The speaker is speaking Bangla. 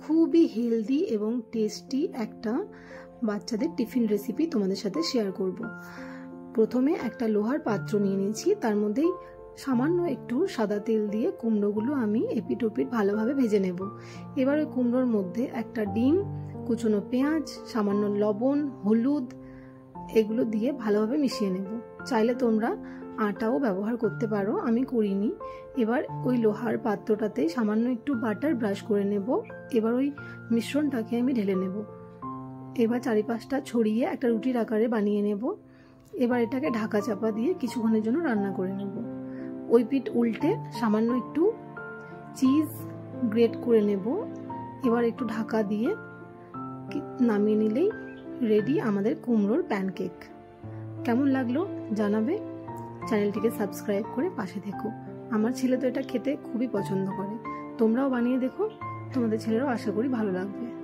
খুবই হেলদি এবং টেস্টি একটা বাচ্চাদের টিফিন রেসিপি তোমাদের সাথে শেয়ার করব। প্রথমে একটা লোহার পাত্র নিয়ে নিয়েছি, তার মধ্যেই সামান্য একটু সাদা তেল দিয়ে কুমড়োগুলো আমি এপিট ওপিট ভালোভাবে ভেজে নেব। এবার ওই কুমড়োর মধ্যে একটা ডিম, কুচনো পেঁয়াজ, সামান্য লবণ, হলুদ এগুলো দিয়ে ভালোভাবে মিশিয়ে নেব। চাইলে তোমরা আটাও ব্যবহার করতে পারো, আমি করিনি। এবার ওই লোহার পাত্রটাতে সামান্য একটু বাটার ব্রাশ করে নেব। এবার ওই মিশ্রণটাকে আমি ঢেলে নেব। এবার চারিপাশটা ছড়িয়ে একটা রুটির আকারে বানিয়ে নেব। এবার এটাকে ঢাকা চাপা দিয়ে কিছুক্ষণের জন্য রান্না করে নেব। ওই পিঠ উল্টে সামান্য একটু চিজ গ্রেট করে নেব। এবার একটু ঢাকা দিয়ে নামিয়ে নিলেই রেডি আমাদের কুমড়োর প্যানকেক। কেমন লাগলো জানাবে। চ্যানেলটিকে সাবস্ক্রাইব করে পাশে থেকো। আমার ছেলে তো এটা খেতে খুবই পছন্দ করে, তোমরাও বানিয়ে দেখো, তোমাদের ছেলেরাও আশা করি ভালো লাগবে।